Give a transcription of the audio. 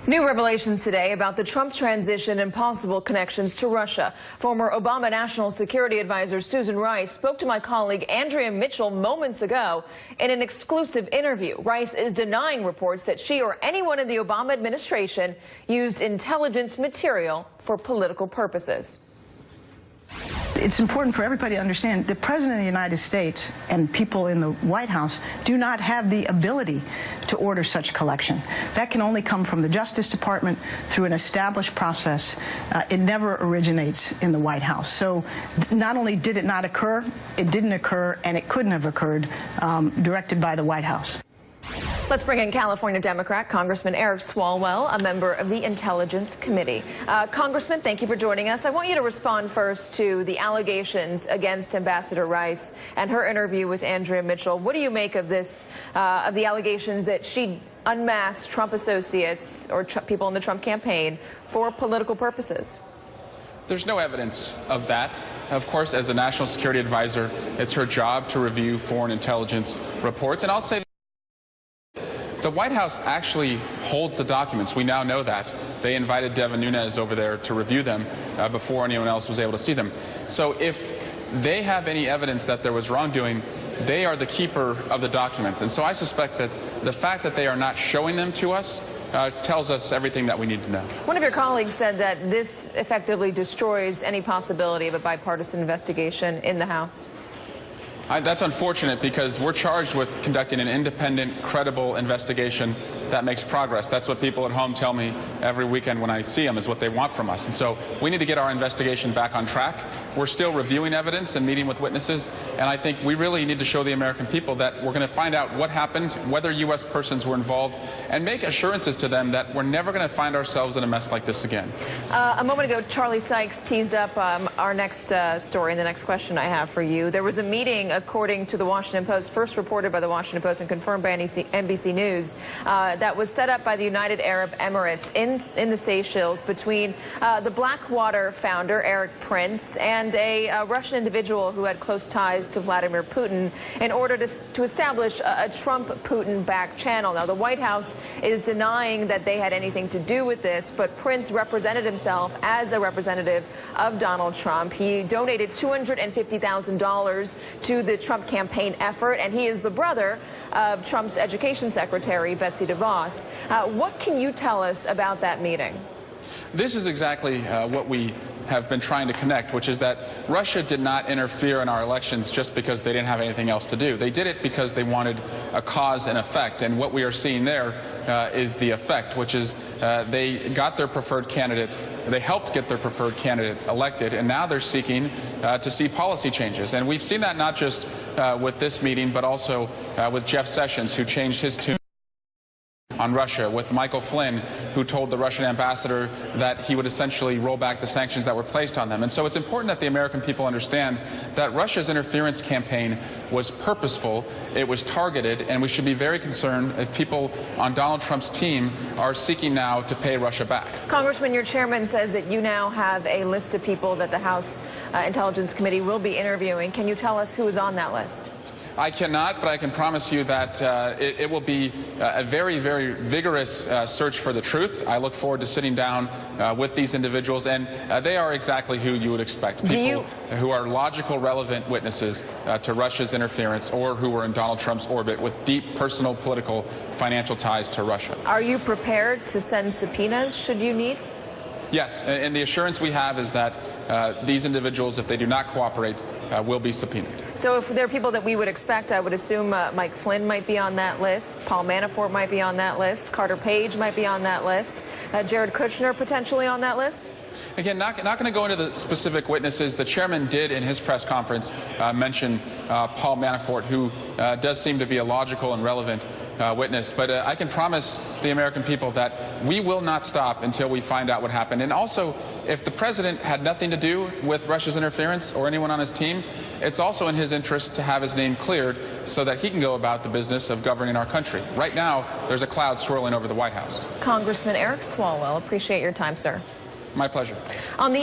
New revelations today about the Trump transition and possible connections to Russia. Former Obama National Security Advisor Susan Rice spoke to my colleague Andrea Mitchell moments ago in an exclusive interview. Rice is denying reports that she or anyone in the Obama administration used intelligence material for political purposes. It's important for everybody to understand the President of the United States and people in the White House do not have the ability to order such collection. That can only come from the Justice Department through an established process. It never originates in the White House. So not only did it not occur, it didn't occur, and it couldn't have occurred directed by the White House. Let's bring in California Democrat Congressman Eric Swalwell, a member of the Intelligence Committee. Congressman, thank you for joining us. I want you to respond first to the allegations against Ambassador Rice and her interview with Andrea Mitchell. What do you make of this, of the allegations that she unmasked Trump associates or people in the Trump campaign for political purposes? There's no evidence of that. Of course, as a national security advisor, it's her job to review foreign intelligence reports. And I'll say the White House actually holds the documents. We now know that. They invited Devin Nunes over there to review them before anyone else was able to see them. So if they have any evidence that there was wrongdoing, they are the keeper of the documents. And so I suspect that the fact that they are not showing them to us tells us everything that we need to know. One of your colleagues said that this effectively destroys any possibility of a bipartisan investigation in the House. That's unfortunate because we're charged with conducting an independent, credible investigation that makes progress. That's what people at home tell me every weekend when I see them, is what they want from us. And so we need to get our investigation back on track. We're still reviewing evidence and meeting with witnesses, and I think we really need to show the American people that we're going to find out what happened, whether U.S. persons were involved, and make assurances to them that we're never going to find ourselves in a mess like this again. A moment ago, Charlie Sykes teased up our next story and the next question I have for you. There was a meeting, according to the Washington Post, first reported by the Washington Post and confirmed by NBC News, that was set up by the United Arab Emirates in the Seychelles between the Blackwater founder, Eric Prince, and a Russian individual who had close ties to Vladimir Putin in order to establish a Trump-Putin-backed channel. Now, the White House is denying that they had anything to do with this, but Prince represented himself as a representative of Donald Trump. He donated $250,000 to the Trump campaign effort, and he is the brother of Trump's education secretary, Betsy DeVos. What can you tell us about that meeting? This is exactly what we have been trying to connect, which is that Russia did not interfere in our elections just because they didn't have anything else to do. They did it because they wanted a cause and effect, and what we are seeing there is the effect, which is they got their preferred candidate, they helped get their preferred candidate elected, and now they're seeking to see policy changes. And we've seen that not just with this meeting, but also with Jeff Sessions, who changed his tune on Russia, with Michael Flynn, who told the Russian ambassador that he would essentially roll back the sanctions that were placed on them. And so it's important that the American people understand that Russia's interference campaign was purposeful, it was targeted, and we should be very concerned if people on Donald Trump's team are seeking now to pay Russia back. Congressman, your chairman says that you now have a list of people that the House Intelligence Committee will be interviewing. Can you tell us who is on that list? I cannot, but I can promise you that it will be a very, very vigorous search for the truth. I look forward to sitting down with these individuals, and they are exactly who you would expect. People who are logical, relevant witnesses to Russia's interference, or who were in Donald Trump's orbit with deep personal, political, financial ties to Russia. Are you prepared to send subpoenas should you need? Yes, and the assurance we have is that these individuals, if they do not cooperate, will be subpoenaed. So if there are people that we would expect, I would assume Mike Flynn might be on that list, Paul Manafort might be on that list, Carter Page might be on that list, Jared Kushner potentially on that list? Again, not going to go into the specific witnesses. The chairman did, in his press conference, mention Paul Manafort, who does seem to be a logical and relevant witness. But I can promise the American people that we will not stop until we find out what happened. And also, if the president had nothing to do with Russia's interference or anyone on his team, it's also in his interest to have his name cleared so that he can go about the business of governing our country. Right now, there's a cloud swirling over the White House. Congressman Eric Swalwell, appreciate your time, sir. My pleasure. On the